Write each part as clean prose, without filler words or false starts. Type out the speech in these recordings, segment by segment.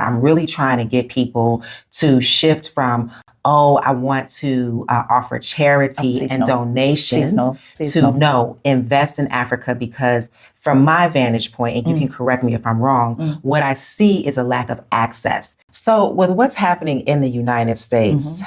I'm really trying to get people to shift from, oh, I want to offer charity and donations no, invest in Africa, because from my vantage point, and you can correct me if I'm wrong, what I see is a lack of access. So with what's happening in the United States,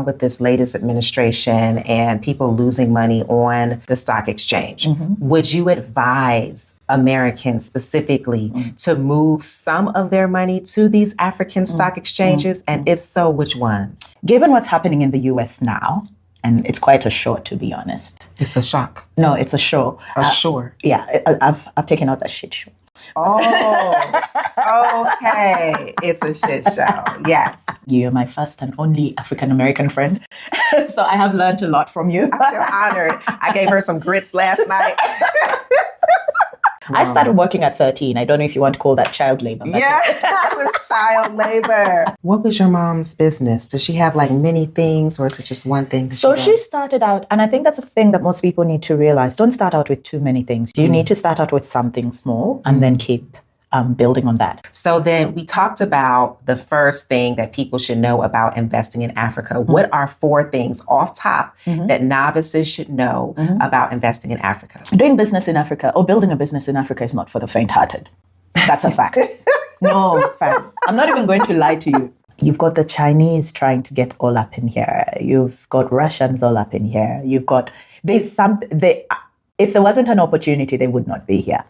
with this latest administration and people losing money on the stock exchange, would you advise Americans specifically to move some of their money to these African stock exchanges? And if so, which ones? Given what's happening in the US now, and it's quite a show, to be honest. It's a shock. No, it's a show. Yeah, I've taken out that shit show. Oh, okay. It's a shit show. Yes. You're my first and only African-American friend. So I have learned a lot from you. I feel honored. I gave her some grits last night. I started working at 13. I don't know if you want to call that child labor. Yeah, that was child labor. What was your mom's business? Does she have like many things, or is it just one thing? So she started out, and I think that's a thing that most people need to realize. Don't start out with too many things. You need to start out with something small and then keep building on that. So then we talked about the first thing that people should know about investing in Africa. What are 4 things off top that novices should know about investing in Africa? Doing business in Africa or building a business in Africa is not for the faint-hearted. That's a fact. No, fact. I'm not even going to lie to you. You've got the Chinese trying to get all up in here. You've got Russians all up in here. You've got, if there wasn't an opportunity, they would not be here.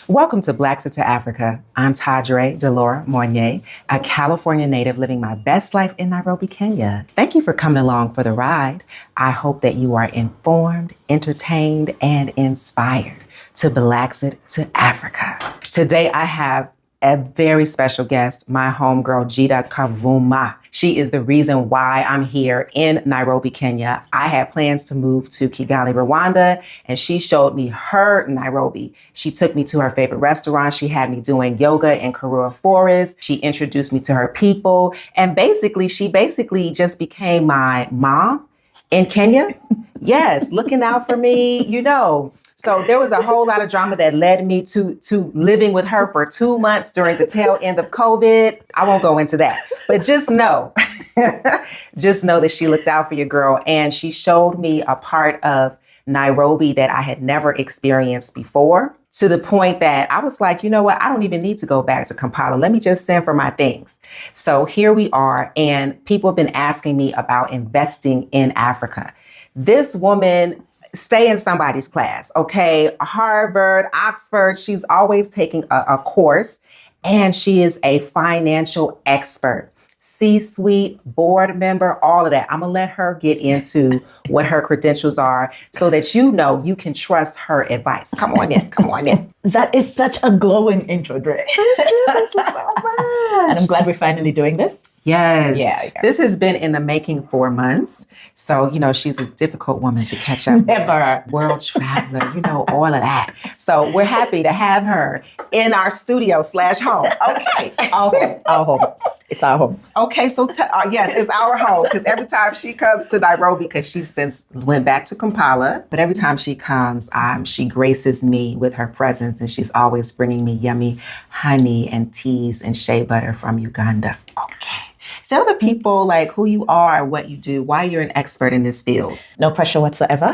Welcome to BLAXIT to Africa. I'm Tadre Delora Moignet, a California native living my best life in Nairobi, Kenya. Thank you for coming along for the ride. I hope that you are informed, entertained, and inspired to BLAXIT to Africa. Today, I have a very special guest, my homegirl, Gdha Kavuma. She is the reason why I'm here in Nairobi, Kenya. I had plans to move to Kigali, Rwanda, and she showed me her Nairobi. She took me to her favorite restaurant. She had me doing yoga in Karura Forest. She introduced me to her people. And she basically just became my mom in Kenya. Yes, looking out for me, you know. So there was a whole lot of drama that led me to living with her for 2 months during the tail end of COVID. I won't go into that, but just know that she looked out for your girl. And she showed me a part of Nairobi that I had never experienced before, to the point that I was like, you know what? I don't even need to go back to Kampala. Let me just send for my things. So here we are. And people have been asking me about investing in Africa. This woman, stay in somebody's class, okay? Harvard, Oxford, she's always taking a course, and she is a financial expert. C-suite, board member, all of that. I'm gonna let her get into what her credentials are so that you know you can trust her advice. Come on in. That is such a glowing intro, Dre. Thank you so much. And I'm glad we're finally doing this. Yes. Yeah. This has been in the making for months. So, you know, she's a difficult woman to catch up with. Never. World traveler, you know, all of that. So we're happy to have her in our studio / home. Okay. Our home. It's our home. Okay. So, yes, it's our home. Because every time she comes to Nairobi, because she since went back to Kampala, but every time she comes, she graces me with her presence. And she's always bringing me yummy honey and teas and shea butter from Uganda. Okay. Tell the people like who you are, what you do, why you're an expert in this field. No pressure whatsoever.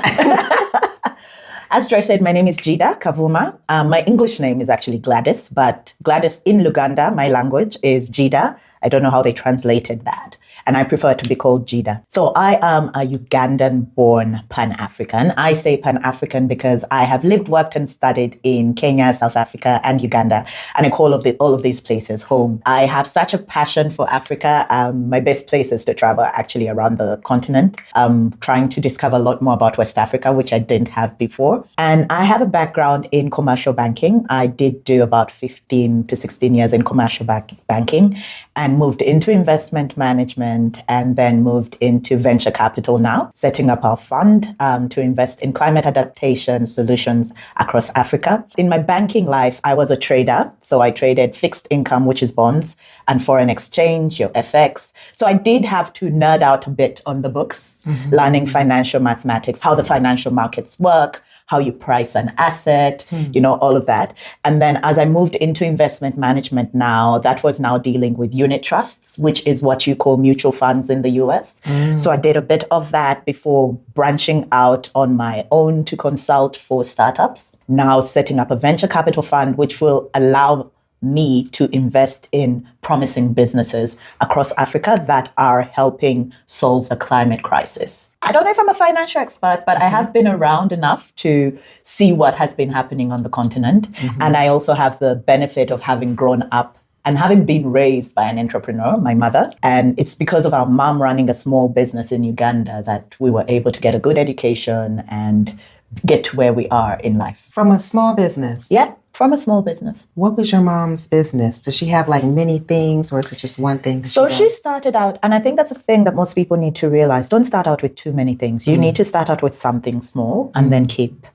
As Joy said, my name is Gdha Kavuma. My English name is actually Gladys, but Gladys in Luganda, my language, is Gdha. I don't know how they translated that. And I prefer to be called Gdha. So I am a Ugandan-born Pan-African. I say Pan-African because I have lived, worked, and studied in Kenya, South Africa, and Uganda, and I call all of these places home. I have such a passion for Africa. My best places to travel are actually around the continent. I'm trying to discover a lot more about West Africa, which I didn't have before. And I have a background in commercial banking. I did do about 15 to 16 years in commercial banking. And then moved into investment management, and then moved into venture capital now, setting up our fund to invest in climate adaptation solutions across Africa. In my banking life, I was a trader. So I traded fixed income, which is bonds, and foreign exchange, your FX. So I did have to nerd out a bit on the books, learning financial mathematics, how the financial markets work, how you price an asset, all of that. And then as I moved into investment management now, that was now dealing with unit trusts, which is what you call mutual funds in the US. So I did a bit of that before branching out on my own to consult for startups. Now setting up a venture capital fund, which will allow me to invest in promising businesses across Africa that are helping solve the climate crisis. I don't know if I'm a financial expert, but I have been around enough to see what has been happening on the continent. And I also have the benefit of having grown up and having been raised by an entrepreneur, my mother. And it's because of our mom running a small business in Uganda that we were able to get a good education and get to where we are in life. From a small business? Yeah, from a small business. What was your mom's business? Does she have like many things, or is it just one thing? So she started out, and I think that's a thing that most people need to realize. Don't start out with too many things. You need to start out with something small and then keep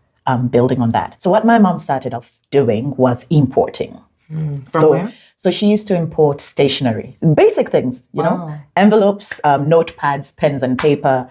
building on that. So what my mom started off doing was importing. From where? So she used to import stationery, basic things, you know, envelopes, notepads, pens and paper,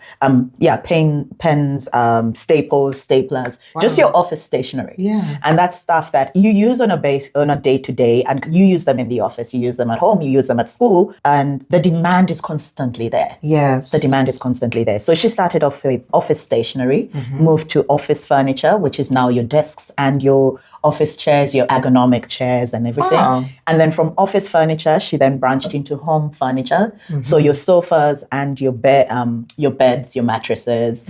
pens, staples, staplers, just your office stationery. Yeah. And that's stuff that you use on a day-to-day, and you use them in the office, you use them at home, you use them at school, and the demand is constantly there. Yes. The demand is constantly there. So she started off with office stationery, moved to office furniture, which is now your desks and your office chairs, your ergonomic chairs and everything. Wow. And then from office furniture, she then branched into home furniture. So your sofas and your beds, your mattresses,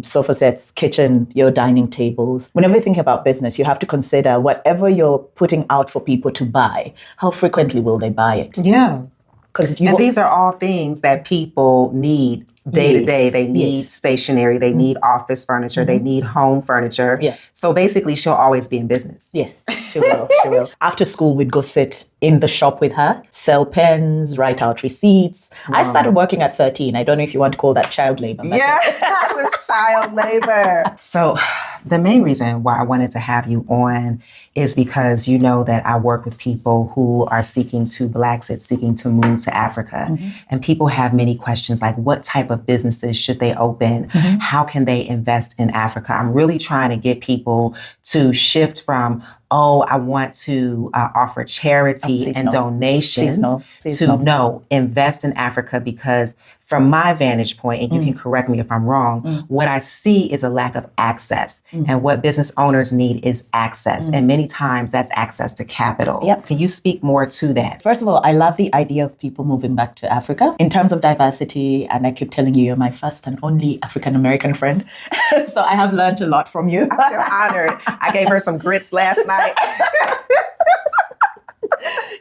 sofa sets, kitchen, your dining tables. Whenever you think about business, you have to consider whatever you're putting out for people to buy, how frequently will they buy it? Yeah. And these are all things that people need day to day. They need stationery. They need office furniture. They need home furniture. Yeah. So basically, she'll always be in business. Yes, she will. She will. After school, we'd go sit in the shop with her, sell pens, write out receipts. Wow. I started working at 13. I don't know if you want to call that child labor. Yeah, that was child labor. So the main reason why I wanted to have you on is because you know that I work with people who are seeking to BLAXIT, seeking to move to Africa. And people have many questions like, what type of businesses should they open? How can they invest in Africa? I'm really trying to get people to shift from, I want to offer charity and donations to invest in Africa, because from my vantage point, and you can correct me if I'm wrong, what I see is a lack of access. And what business owners need is access. And many times that's access to capital. Yep. Can you speak more to that? First of all, I love the idea of people moving back to Africa. In terms of diversity, and I keep telling you, you're my first and only African-American friend. So I have learned a lot from you. I feel honored. I gave her some grits last night.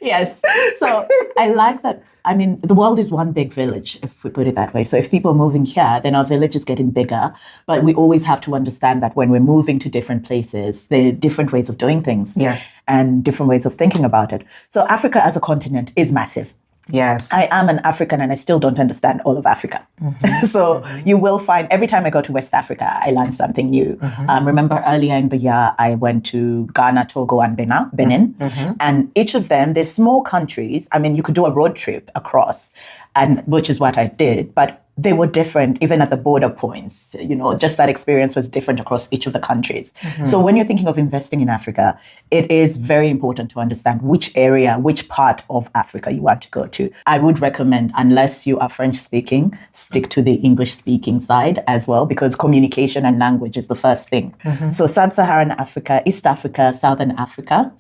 Yes. So I like that. I mean, the world is one big village, if we put it that way. So if people are moving here, then our village is getting bigger. But we always have to understand that when we're moving to different places, there are different ways of doing things. Yes. And different ways of thinking about it. So Africa as a continent is massive. Yes. I am an African and I still don't understand all of Africa. So you will find every time I go to West Africa, I learn something new. Remember earlier in the year, I went to Ghana, Togo, and Benin. And each of them, they're small countries. I mean, you could do a road trip across, and which is what I did. But they were different, even at the border points. You know, just that experience was different across each of the countries. So when you're thinking of investing in Africa, it is very important to understand which area, which part of Africa you want to go to. I would recommend, unless you are French speaking, stick to the English speaking side as well, because communication and language is the first thing. So Sub-Saharan Africa, East Africa, Southern Africa,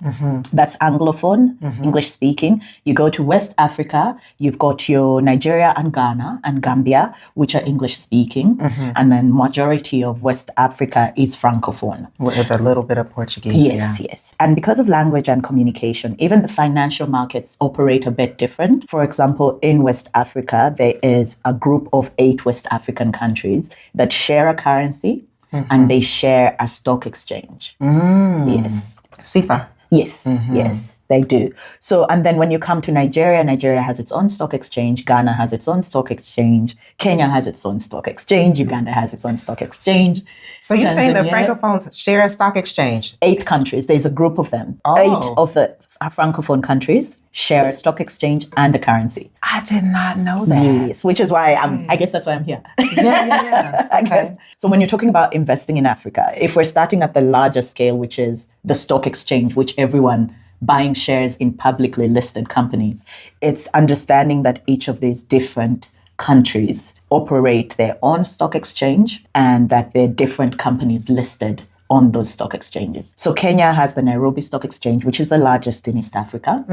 that's Anglophone, English speaking. You go to West Africa, you've got your Nigeria and Ghana and Gambia, which are English speaking. And then majority of West Africa is Francophone. With a little bit of Portuguese. Yes. And because of language and communication, even the financial markets operate a bit different. For example, in West Africa, there is a group of 8 West African countries that share a currency and they share a stock exchange. Yes. CFA. Yes, yes, they do. So, and then when you come to Nigeria, Nigeria has its own stock exchange. Ghana has its own stock exchange. Kenya has its own stock exchange. Uganda has its own stock exchange. So you're saying the Tanzania, Francophones share a stock exchange? 8 countries. There's a group of them. Oh. 8 of the Francophone countries share a stock exchange and a currency. I did not know that. Yes, which is why I guess that's why I'm here. Yeah. I guess. So when you're talking about investing in Africa, if we're starting at the larger scale, which is the stock exchange, which everyone buying shares in publicly listed companies, it's understanding that each of these different countries operate their own stock exchange and that they're different companies listed on those stock exchanges. So Kenya has the Nairobi Stock Exchange, which is the largest in East Africa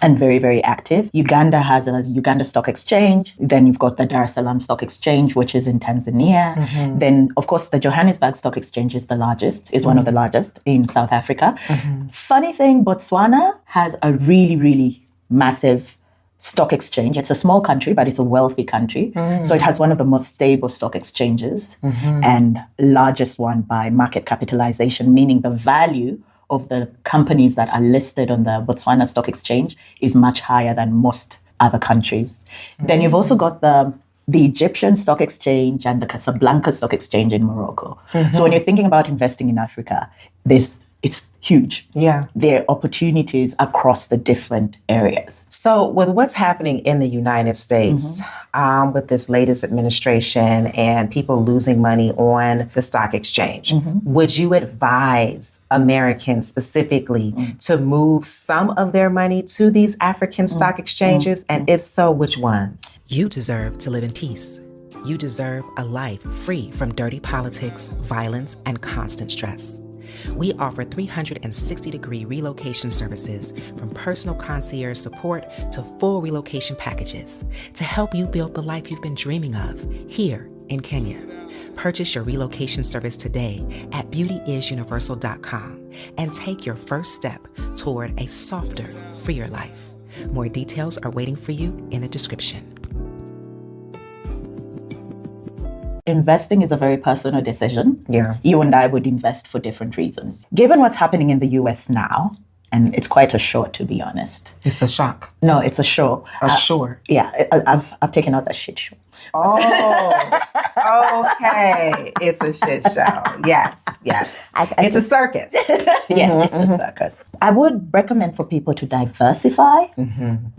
and very, very active. Uganda has a Uganda Stock Exchange. Then you've got the Dar es Salaam Stock Exchange, which is in Tanzania. Then, of course, the Johannesburg Stock Exchange is the largest, is one of the largest in South Africa. Funny thing, Botswana has a really, really massive stock exchange. It's a small country, but it's a wealthy country. So it has one of the most stable stock exchanges and largest one by market capitalization, meaning the value of the companies that are listed on the Botswana Stock Exchange is much higher than most other countries. Then you've also got the Egyptian Stock Exchange and the Casablanca Stock Exchange in Morocco. So when you're thinking about investing in Africa, it's huge. Yeah. There are opportunities across the different areas. So with what's happening in the United States, with this latest administration and people losing money on the stock exchange, would you advise Americans specifically to move some of their money to these African stock exchanges? And if so, which ones? You deserve to live in peace. You deserve a life free from dirty politics, violence, and constant stress. We offer 360-degree relocation services, from personal concierge support to full relocation packages, to help you build the life you've been dreaming of here in Kenya. Purchase your relocation service today at beautyisuniversal.com and take your first step toward a softer, freer life. More details are waiting for you in the description. Investing is a very personal decision. Yeah. You and I would invest for different reasons. Given what's happening in the US now, and it's quite a show, to be honest. It's a shock. No, it's a show. Sure. Yeah, I've taken out that shit show. Oh, okay. It's a shit show. Yes. It's a circus. Yes, it's a circus. I would recommend for people to diversify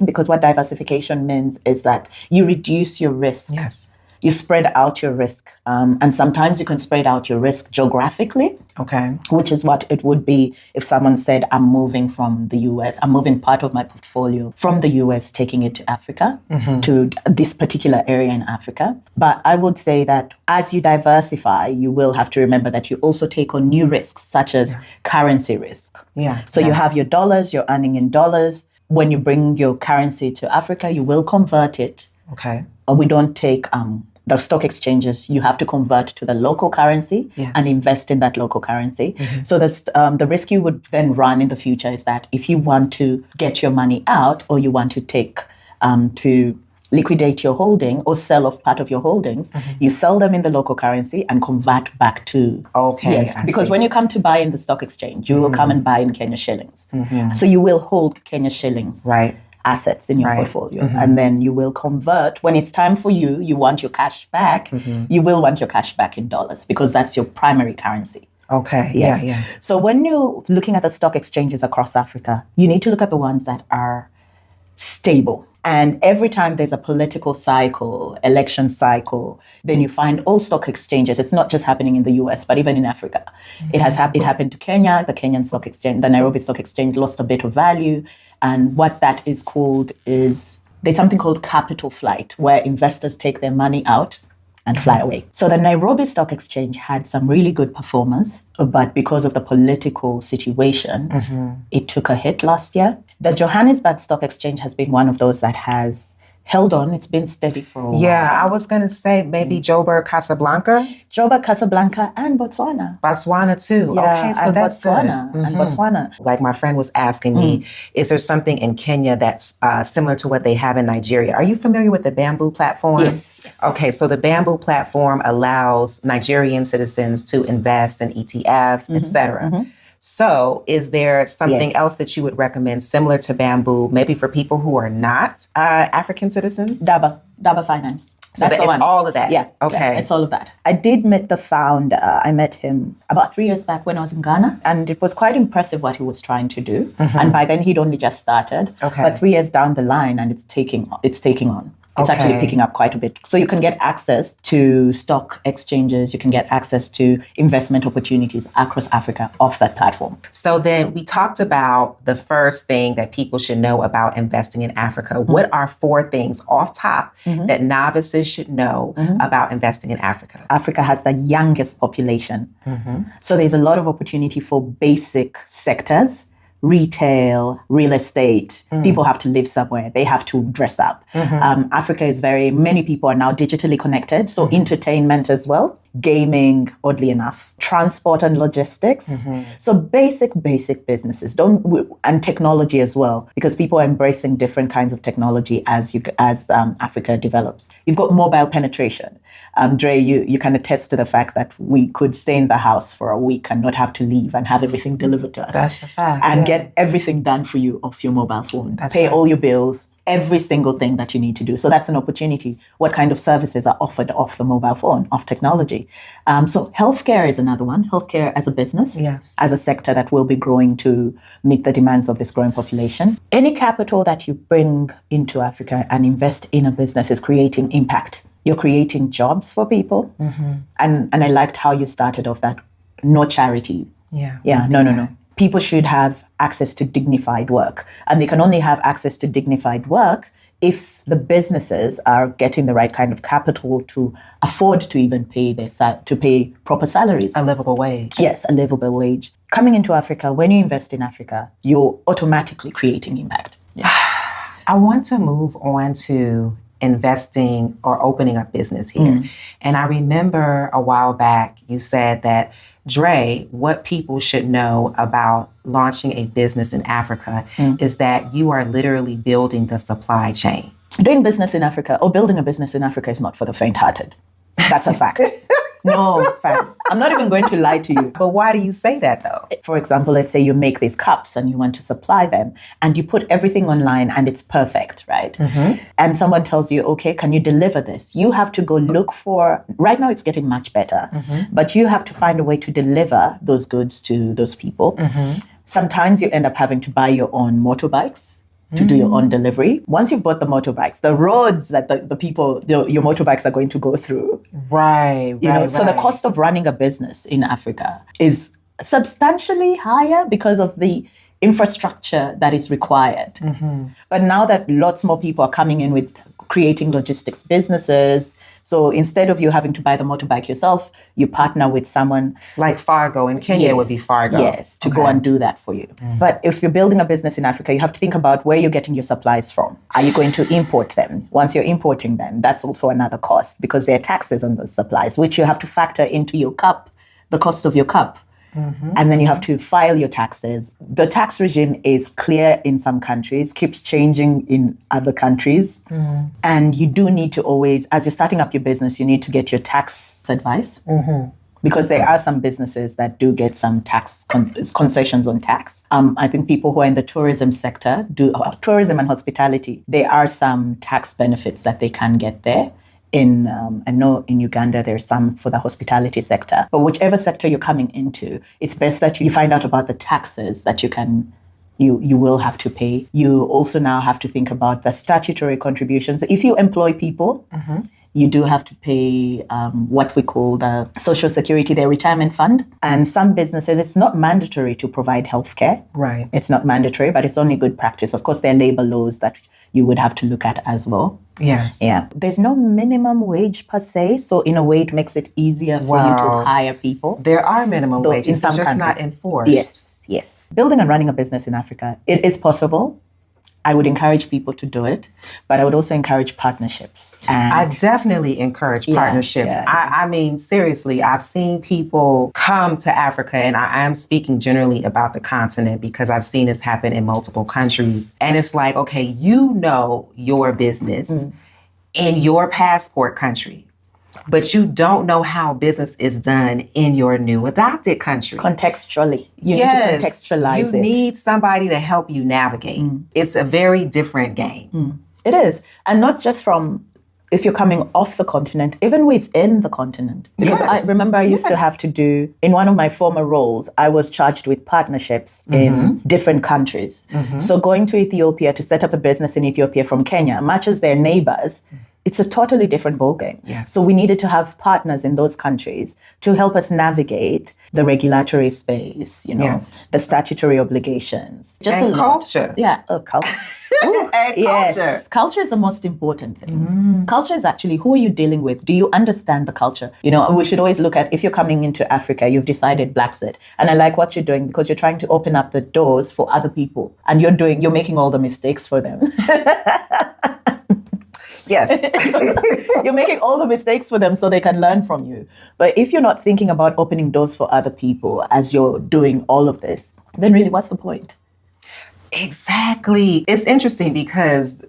because what diversification means is that you reduce your risk. Yes. You spread out your risk. And sometimes you can spread out your risk geographically. Okay. Which is what it would be if someone said, I'm moving from the US. I'm moving part of my portfolio from the US, taking it to Africa, to this particular area in Africa. But I would say that as you diversify, you will have to remember that you also take on new risks, such as currency risk. Yeah. So you have your dollars, you're earning in dollars. When you bring your currency to Africa, you will convert it. Okay. We don't take the stock exchanges, you have to convert to the local currency and invest in that local currency. So that's the risk you would then run in the future is that if you want to get your money out or you want to take to liquidate your holding or sell off part of your holdings, you sell them in the local currency and convert back to. Okay. Yes, because when you come to buy in the stock exchange, you will come and buy in Kenya shillings. So you will hold Kenya shillings. Right. Assets in your portfolio. And then you will convert. When it's time for you want your cash back, you will want your cash back in dollars because that's your primary currency. Okay. Yes. Yeah. So when you're looking at the stock exchanges across Africa, you need to look at the ones that are stable. And every time there's a political cycle, election cycle, then you find all stock exchanges. It's not just happening in the US, but even in Africa. It happened to Kenya. The Kenyan Stock Exchange, the Nairobi Stock Exchange lost a bit of value. And what that is called is, there's something called capital flight, where investors take their money out and fly away. So the Nairobi Stock Exchange had some really good performers, but because of the political situation, it took a hit last year. The Johannesburg Stock Exchange has been one of those that has held on. It's been steady for a while. Yeah, I was going to say maybe Joburg, Casablanca. Joburg, Casablanca, and Botswana. Botswana too. Yeah, okay, so that's Botswana. good. And Botswana. Like my friend was asking me, is there something in Kenya that's similar to what they have in Nigeria? Are you familiar with the Bamboo platform? Yes. Okay, so the Bamboo platform allows Nigerian citizens to invest in ETFs, etc. So is there something Yes. else that you would recommend similar to bamboo, maybe for people who are not African citizens? Daba Finance. So That's the it's one. all of that. Yeah. Okay. Yeah, it's all of that. I did meet the founder. I met him about 3 years back when I was in Ghana. And it was quite impressive what he was trying to do. And by then he'd only just started. Okay. But 3 years down the line and it's taking on. It's actually picking up quite a bit. So you can get access to stock exchanges. You can get access to investment opportunities across Africa off that platform. So then we talked about the first thing that people should know about investing in Africa. What are 4 things off top that novices should know about investing in Africa? Africa has the youngest population. So there's a lot of opportunity for basic sectors. Retail, real estate, people have to live somewhere. They have to dress up. Africa is many people are now digitally connected. So entertainment as well, gaming, oddly enough, transport and logistics. So basic businesses and technology as well, because people are embracing different kinds of technology as Africa develops. You've got mobile penetration. Dre, you can attest to the fact that we could stay in the house for a week and not have to leave and have everything delivered to us. That's a fact. And get everything done for you off your mobile phone. Pay right. all your bills, every single thing that you need to do. So that's an opportunity. What kind of services are offered off the mobile phone, off technology? So healthcare is another one. Healthcare as a business, as a sector that will be growing to meet the demands of this growing population. Any capital that you bring into Africa and invest in a business is creating impact. You're creating jobs for people. And I liked how you started off that, no charity. No. People should have access to dignified work. And they can only have access to dignified work if the businesses are getting the right kind of capital to afford to even pay pay proper salaries. A livable wage. Yes, a livable wage. Coming into Africa, when you invest in Africa, you're automatically creating impact. I want to move on to investing or opening a business here. And I remember a while back you said that, Dre, what people should know about launching a business in Africa is that you are literally building the supply chain. Doing business in Africa or building a business in Africa is not for the faint-hearted. That's a fact. No, fam. I'm not even going to lie to you. But why do you say that, though? For example, let's say you make these cups and you want to supply them and you put everything online and it's perfect, right? And someone tells you, okay, can you deliver this? You have to go look for, right now it's getting much better, but you have to find a way to deliver those goods to those people. Sometimes you end up having to buy your own motorbikes to do your own delivery. Once you've bought the motorbikes, the roads that the people, your motorbikes are going to go through. Right. So the cost of running a business in Africa is substantially higher because of the infrastructure that is required. But now that lots more people are coming in with creating logistics businesses, so instead of you having to buy the motorbike yourself, you partner with someone. Like Fargo in Kenya would be Fargo. Yes, to go and do that for you. But if you're building a business in Africa, you have to think about where you're getting your supplies from. Are you going to import them? Once you're importing them, that's also another cost because there are taxes on those supplies, which you have to factor into your cup, the cost of your cup. And then you have to file your taxes. The tax regime is clear in some countries, keeps changing in other countries. And you do need to always, as you're starting up your business, you need to get your tax advice. Because there are some businesses that do get some tax concessions on tax. I think people who are in the tourism sector, tourism and hospitality, there are some tax benefits that they can get there. I know in Uganda, there's some for the hospitality sector. But whichever sector you're coming into, it's best that you find out about the taxes that you will have to pay. You also now have to think about the statutory contributions. If you employ people, you do have to pay what we call the Social Security, their retirement fund. And some businesses, it's not mandatory to provide healthcare. Right. It's not mandatory, but it's only good practice. Of course, there are labor laws that you would have to look at as well. Yes. Yeah. There's no minimum wage per se. So in a way, it makes it easier for you to hire people. There are minimum wages, in some just countries. not enforced. Yes. Building and running a business in Africa, it is possible. I would encourage people to do it, but I would also encourage partnerships. And I definitely encourage partnerships. I mean, seriously, I've seen people come to Africa, and I am speaking generally about the continent because I've seen this happen in multiple countries. And it's like, okay, you know your business in your passport country. but you don't know how business is done in your new adopted country. Contextually. You need to contextualize you it. You need somebody to help you navigate. It's a very different game. It is. And not just from if you're coming off the continent, even within the continent. Because I remember I used to have to do, in one of my former roles, I was charged with partnerships in different countries. So going to Ethiopia to set up a business in Ethiopia from Kenya, much as their neighbors, it's a totally different ballgame. Yes. So we needed to have partners in those countries to help us navigate the regulatory space, the statutory obligations. Just and a culture. Lot. Yeah, culture. And yes. culture. Culture is the most important thing. Culture is actually who are you dealing with? Do you understand the culture? We should always look at, if you're coming into Africa, you've decided BLAXIT. And I like what you're doing because you're trying to open up the doors for other people. And you're making all the mistakes for them. Yes. You're making all the mistakes for them so they can learn from you. But if you're not thinking about opening doors for other people as you're doing all of this, then really, what's the point? Exactly. It's interesting because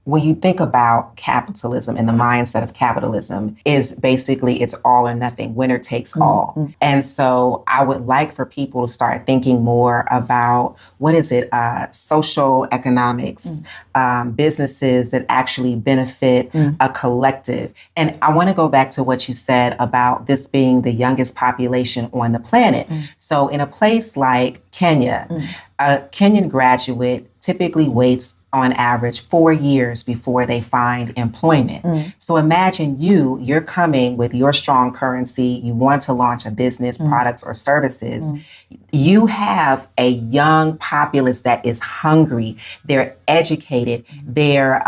when you think about capitalism and the mindset of capitalism is basically it's all or nothing, winner takes all. And so I would like for people to start thinking more about social economics, businesses that actually benefit a collective. And I want to go back to what you said about this being the youngest population on the planet. So in a place like Kenya, a Kenyan graduate typically waits on average 4 years before they find employment. So imagine you're coming with your strong currency, you want to launch a business, products or services. You have a young populace that is hungry, they're educated, they're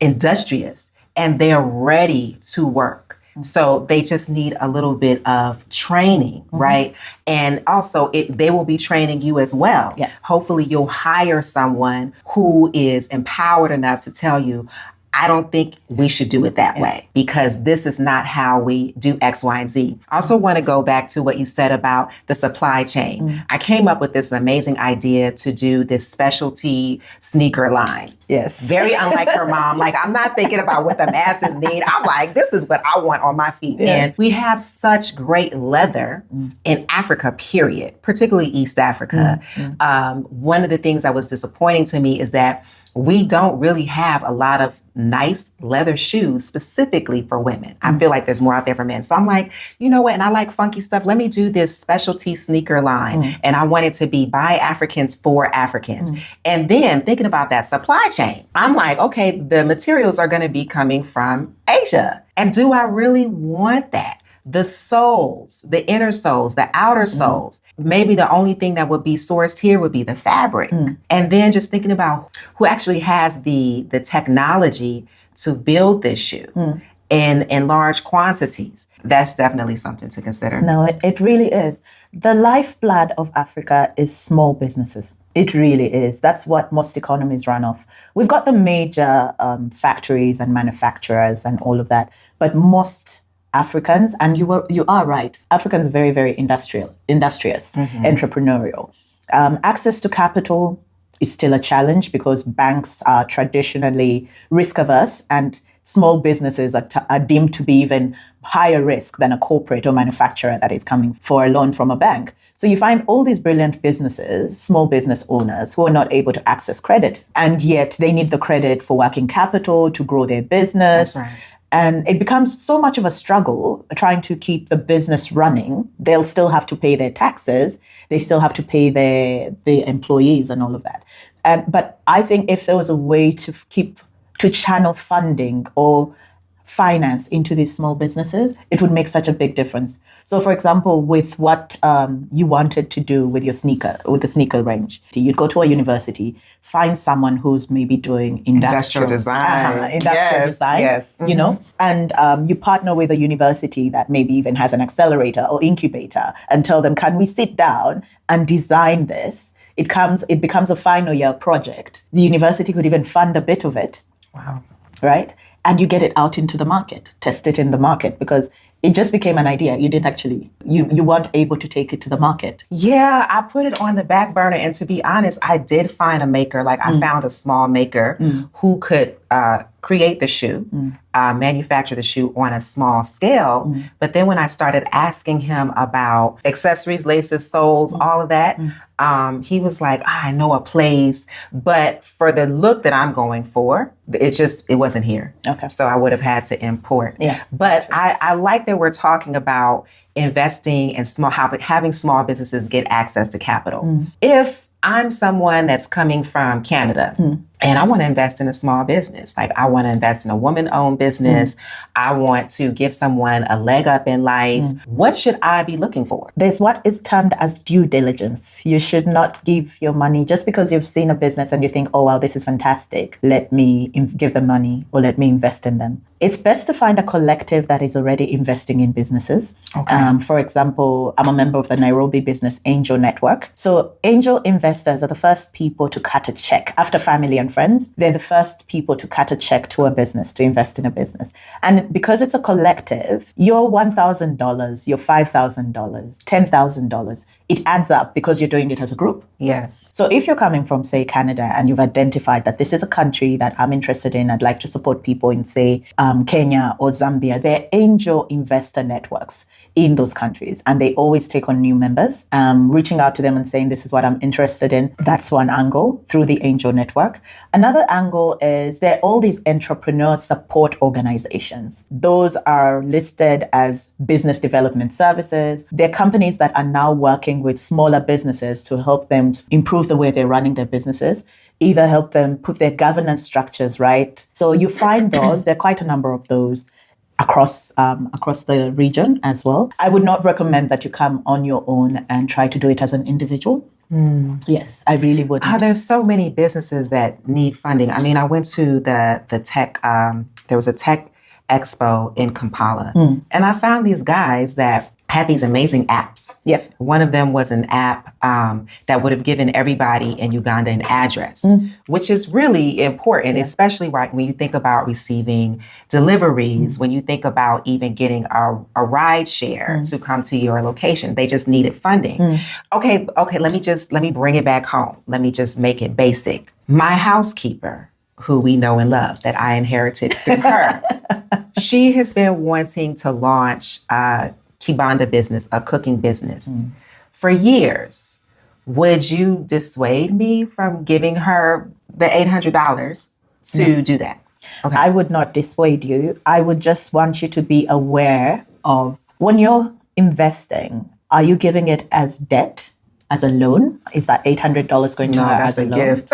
industrious, and they're ready to work. So they just need a little bit of training, right? And also they will be training you as well. Yeah. Hopefully you'll hire someone who is empowered enough to tell you, I don't think we should do it that way because this is not how we do X, Y, and Z. I also want to go back to what you said about the supply chain. I came up with this amazing idea to do this specialty sneaker line. Yes. Very unlike her mom. Like, I'm not thinking about what the masses need. I'm like, this is what I want on my feet. Yeah. And we have such great leather in Africa, period, particularly East Africa. One of the things that was disappointing to me is that we don't really have a lot of nice leather shoes specifically for women. I feel like there's more out there for men. So I'm like, you know what? And I like funky stuff. Let me do this specialty sneaker line. And I want it to be by Africans for Africans. And then thinking about that supply chain, I'm like, okay, the materials are going to be coming from Asia. And do I really want that? The soles, the inner soles, the outer soles, maybe the only thing that would be sourced here would be the fabric. And then just thinking about who actually has the technology to build this shoe in large quantities. That's definitely something to consider. No, it really is. The lifeblood of Africa is small businesses. It really is. That's what most economies run off. We've got the major factories and manufacturers and all of that, but most Africans, and you are right, Africans are very, very industrious, entrepreneurial. Access to capital is still a challenge because banks are traditionally risk averse and small businesses are deemed to be even higher risk than a corporate or manufacturer that is coming for a loan from a bank. So you find all these brilliant businesses, small business owners who are not able to access credit, and yet they need the credit for working capital to grow their business. That's right. And it becomes so much of a struggle trying to keep the business running. They'll still have to pay their taxes. They still have to pay the employees and all of that. But I think if there was a way to channel funding or finance into these small businesses, it would make such a big difference. So, for example, with what you wanted to do with the sneaker range, you'd go to a university, find someone who's maybe doing industrial design, yes. And you partner with a university that maybe even has an accelerator or incubator and tell them, can we sit down and design this? It becomes a final year project. The university could even fund a bit of it. Wow. Right? And you get it out into the market, test it in the market, because It just became an idea. You didn't actually, you weren't able to take it to the market. Yeah, I put it on the back burner. And to be honest, I did find a maker. Like I found a small maker who could create the shoe, manufacture the shoe on a small scale. But then when I started asking him about accessories, laces, soles, all of that, he was like, I know a place, but for the look that I'm going for, it wasn't here. Okay. So I would have had to import. Yeah. But I like that we're talking about investing in having small businesses get access to capital. If I'm someone that's coming from Canada and I want to invest in a small business, like I want to invest in a woman-owned business, I want to give someone a leg up in life, what should I be looking for? There's what is termed as due diligence. You should not give your money just because you've seen a business and you think, oh, wow, this is fantastic. Let me give them money or let me invest in them. It's best to find a collective that is already investing in businesses. Okay. For example, I'm a member of the Nairobi Business Angel Network. So angel investors are the first people to cut a check after family and friends. They're the first people to cut a check to a business, to invest in a business. And because it's a collective, your $1,000, your $5,000, $10,000, it adds up because you're doing it as a group. Yes. So if you're coming from, say, Canada, and you've identified that this is a country that I'm interested in, I'd like to support people in, say, Kenya or Zambia, there are angel investor networks in those countries, and they always take on new members. Reaching out to them and saying, this is what I'm interested in. That's one angle through the angel network. Another angle is there are all these entrepreneur support organizations. Those are listed as business development services. They're companies that are now working with smaller businesses to help them improve the way they're running their businesses, either help them put their governance structures right. So you find those, there are quite a number of those across the region as well. I would not recommend that you come on your own and try to do it as an individual. Yes, I really would. There's so many businesses that need funding. I mean, I went to the tech, there was a tech expo in Kampala, and I found these guys that had these amazing apps. Yep. One of them was an app that would have given everybody in Uganda an address, which is really important, especially right when you think about receiving deliveries, when you think about even getting a ride share to come to your location. They just needed funding. Okay, let me bring it back home. Let me just make it basic. My housekeeper, who we know and love, that I inherited through her, she has been wanting to launch Kibanda business, a cooking business, for years. Would you dissuade me from giving her the $800 to do that? Okay. I would not dissuade you. I would just want you to be aware of when you're investing, are you giving it as debt, as a loan? Is that $800 going to her as a loan? Gift.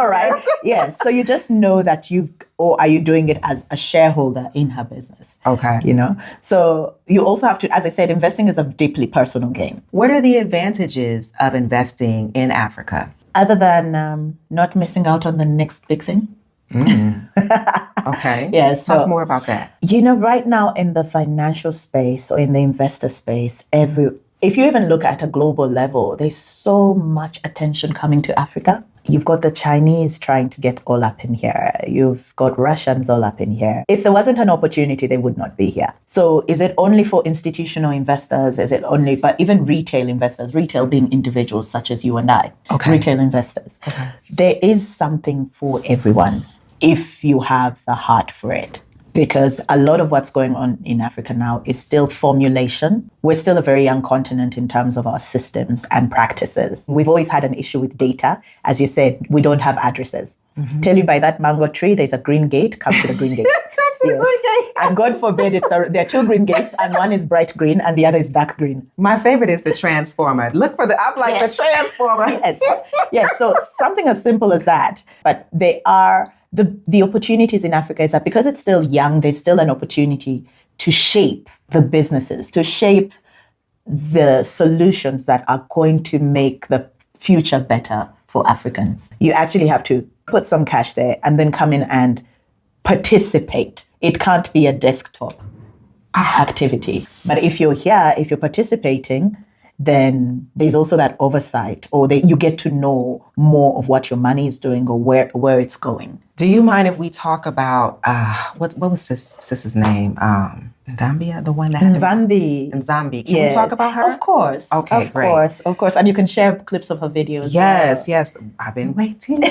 All right. Yes. So you just know that or are you doing it as a shareholder in her business? Okay. You know, so you also have to, as I said, investing is a deeply personal game. What are the advantages of investing in Africa? Other than not missing out on the next big thing. Okay. Yeah. So, talk more about that. You know, right now in the financial space or in the investor space, if you even look at a global level, there's so much attention coming to Africa. You've got the Chinese trying to get all up in here. You've got Russians all up in here. If there wasn't an opportunity, they would not be here. So is it only for institutional investors? But even retail investors, retail being individuals such as you and I, retail investors. Okay. There is something for everyone if you have the heart for it. Because a lot of what's going on in Africa now is still formulation. We're still a very young continent in terms of our systems and practices. We've always had an issue with data. As you said, we don't have addresses. Tell you by that mango tree, there's a green gate, come to the green gate. Yes. And God forbid, there are two green gates, and one is bright green and the other is dark green. My favorite is the transformer. Look for I'm like the transformer. Yes. So something as simple as that. But they are... The opportunities in Africa is that because it's still young, there's still an opportunity to shape the businesses, to shape the solutions that are going to make the future better for Africans. You actually have to put some cash there and then come in and participate. It can't be a desktop activity. But if you're here, if you're participating, then there's also that oversight, or you get to know more of what your money is doing or where it's going. Do you mind if we talk about what was Sis's name? Zambia, the one that happens Nzambi. in Zambia. Can we talk about her? Of course. Okay, of great. Of course. And you can share clips of her videos. Yes. I've been waiting.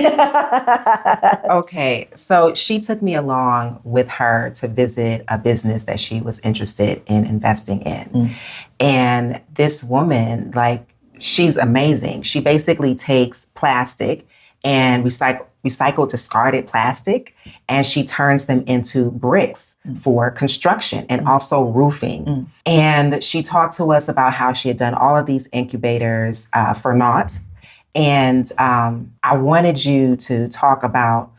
Okay, so she took me along with her to visit a business that she was interested in investing in. And this woman, like, she's amazing. She basically takes plastic and recycled discarded plastic, and she turns them into bricks for construction and also roofing. And she talked to us about how she had done all of these incubators for naught. And I wanted you to talk about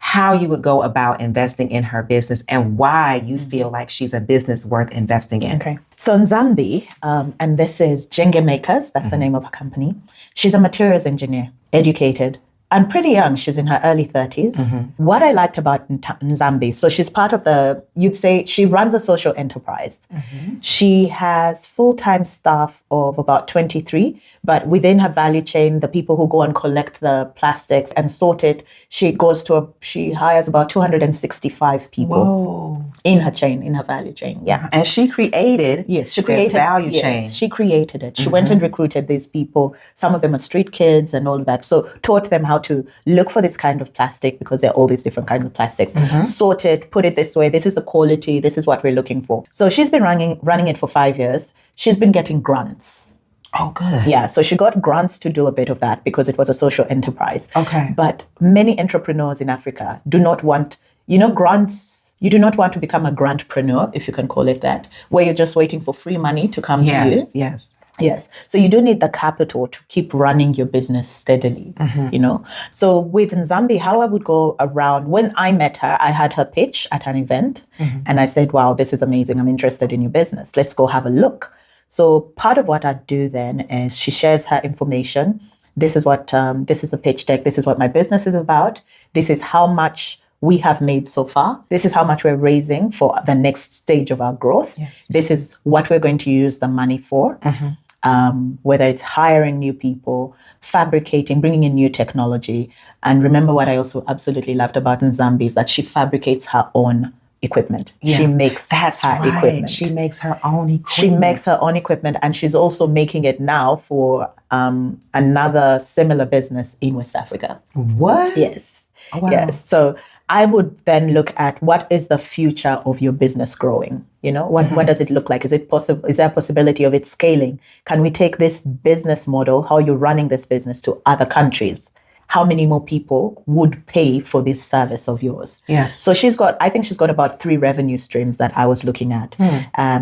how you would go about investing in her business and why you feel like she's a business worth investing in. Okay. So Nzambi, and this is Jenge Makers, that's the name of her company. She's a materials engineer, educated, and pretty young. She's in her early 30s. What I liked about Nzambi, so she's part of you'd say she runs a social enterprise. She has full-time staff of about 23, but within her value chain, the people who go and collect the plastics and sort it, she hires about 265 people in her chain, in her value chain. Yeah. And she created this value chain. She created it. She went and recruited these people. Some of them are street kids and all of that. So taught them how to look for this kind of plastic, because there are all these different kinds of plastics. Sort it, put it this way. This is the quality. This is what we're looking for. So she's been running it for 5 years. She's been getting grants. Oh, good. Yeah, so she got grants to do a bit of that because it was a social enterprise. Okay. But many entrepreneurs in Africa do not want, grants. You do not want to become a grantpreneur, if you can call it that, where you're just waiting for free money to come to you. Yes. So you do need the capital to keep running your business steadily, So with Nzambi, how I would go around, when I met her, I had her pitch at an event and I said, wow, this is amazing. I'm interested in your business. Let's go have a look. So part of what I do then is she shares her information. This is the pitch deck. This is what my business is about. This is how much we have made so far. This is how much we're raising for the next stage of our growth. Yes. This is what we're going to use the money for. Whether it's hiring new people, fabricating, bringing in new technology. And remember, what I also absolutely loved about Nzambi is that she fabricates her own equipment. Yeah. She makes equipment. She makes her own equipment. She makes her own equipment, and she's also making it now for another similar business in West Africa. What? Yes. Oh, wow. Yes. So I would then look at what is the future of your business growing? What does it look like? Is it possible? Is there a possibility of it scaling? Can we take this business model, how you're running this business, to other countries? How many more people would pay for this service of yours? Yes. So I think she's got about 3 revenue streams that I was looking at.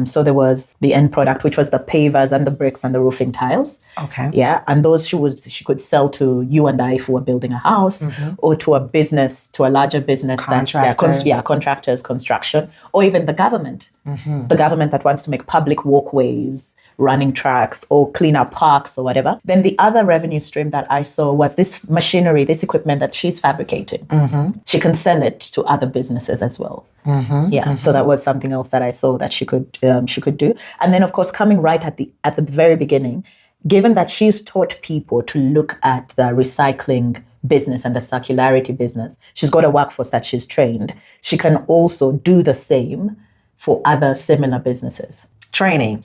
So there was the end product, which was the pavers and the bricks and the roofing tiles. Okay. Yeah. And those she could sell to you and I if we were building a house, or to a business, to a larger business. Contractors, construction, or even the government. The government that wants to make public walkways, running tracks, or clean up parks or whatever. Then the other revenue stream that I saw was this machinery, this equipment that she's fabricating. She can sell it to other businesses as well. So that was something else that I saw that she could do. And then, of course, coming right at the very beginning, given that she's taught people to look at the recycling business and the circularity business, she's got a workforce that she's trained. She can also do the same for other similar businesses. Training.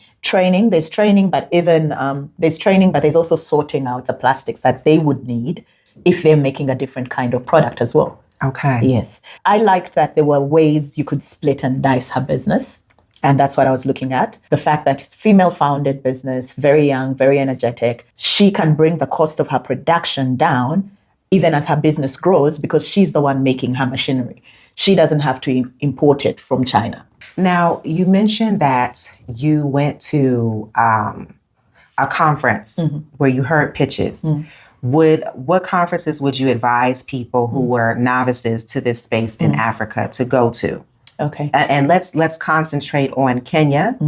There's training, but there's also sorting out the plastics that they would need if they're making a different kind of product as well. Okay. Yes. I liked that there were ways you could split and dice her business. And that's what I was looking at. The fact that it's female-founded business, very young, very energetic. She can bring the cost of her production down even as her business grows because she's the one making her machinery. She doesn't have to import it from China. Now, you mentioned that you went to a conference where you heard pitches. What conferences would you advise people who were novices to this space in Africa to go to? Okay. And let's concentrate on Kenya,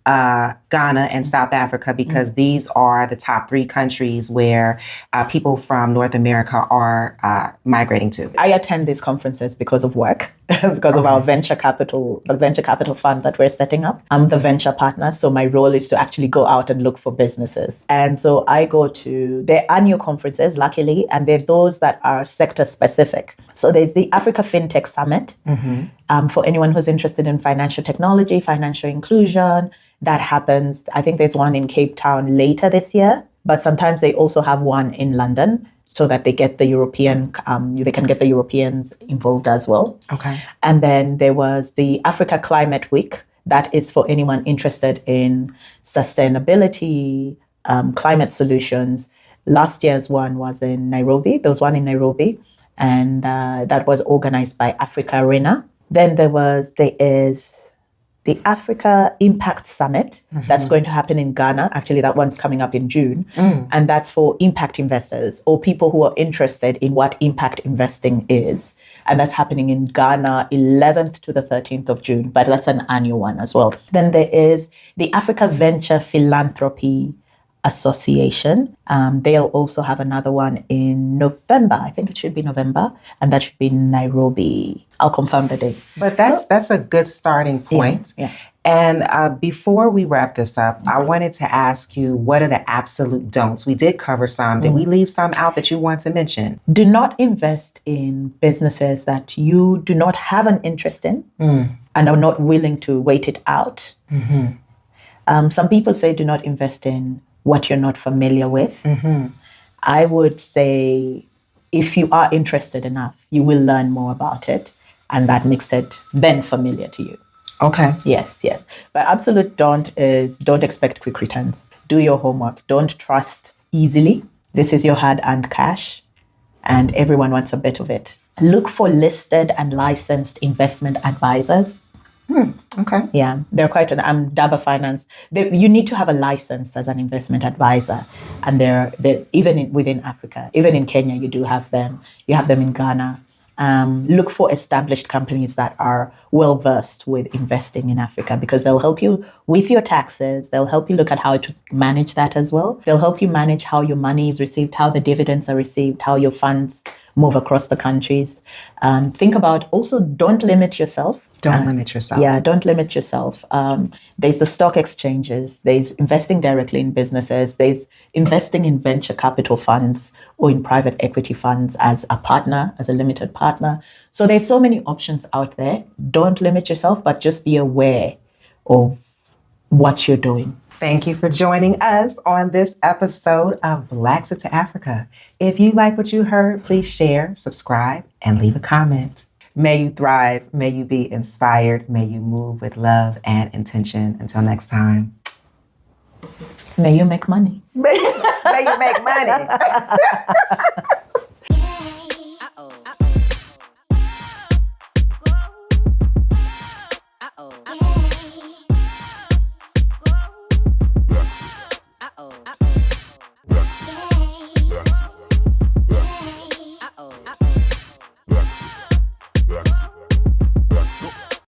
Ghana, and South Africa, because these are the top 3 countries where people from North America are migrating to. I attend these conferences because of work. because of our the venture capital fund that we're setting up. I'm the venture partner, so my role is to actually go out and look for businesses. And so I go to their annual conferences, luckily, and they're those that are sector specific. So there's the Africa FinTech Summit for anyone who's interested in financial technology, financial inclusion. That happens. I think there's one in Cape Town later this year, but sometimes they also have one in London, so that they get the they can get the Europeans involved as well. Okay. And then there was the Africa Climate Week. That is for anyone interested in sustainability, climate solutions. Last year's one was in Nairobi. There was one in Nairobi, and that was organized by Africa Arena. Then there is the Africa Impact Summit that's going to happen in Ghana. Actually, that one's coming up in June. And that's for impact investors or people who are interested in what impact investing is. And that's happening in Ghana, 11th to the 13th of June. But that's an annual one as well. Then there is the Africa Venture Philanthropy Association. They'll also have another one in November. I think it should be November, and that should be in Nairobi. I'll confirm the dates. But that's a good starting point. Yeah. And before we wrap this up, I wanted to ask you, what are the absolute don'ts? We did cover some. Did we leave some out that you want to mention? Do not invest in businesses that you do not have an interest in and are not willing to wait it out. Some people say do not invest in what you're not familiar with. I would say if you are interested enough, you will learn more about it, and that makes it then familiar to you. Okay. Yes. But absolute don't is don't expect quick returns. Do your homework. Don't trust easily. This is your hard-earned cash, and everyone wants a bit of it. Look for listed and licensed investment advisors. Okay. Yeah, they're quite I'm Daba Finance. You need to have a license as an investment advisor, and they're even within Africa, even in Kenya, you do have them. You have them in Ghana. Look for established companies that are well versed with investing in Africa, because they'll help you with your taxes. They'll help you look at how to manage that as well. They'll help you manage how your money is received, how the dividends are received, how your funds move across the countries. Think about also don't limit yourself. Don't limit yourself. Yeah, don't limit yourself. There's the stock exchanges. There's investing directly in businesses. There's investing in venture capital funds or in private equity funds as a partner, as a limited partner. So there's so many options out there. Don't limit yourself, but just be aware of what you're doing. Thank you for joining us on this episode of BLAXIT to Africa. If you like what you heard, please share, subscribe, and leave a comment. May you thrive. May you be inspired. May you move with love and intention. Until next time. May you make money. May you make money.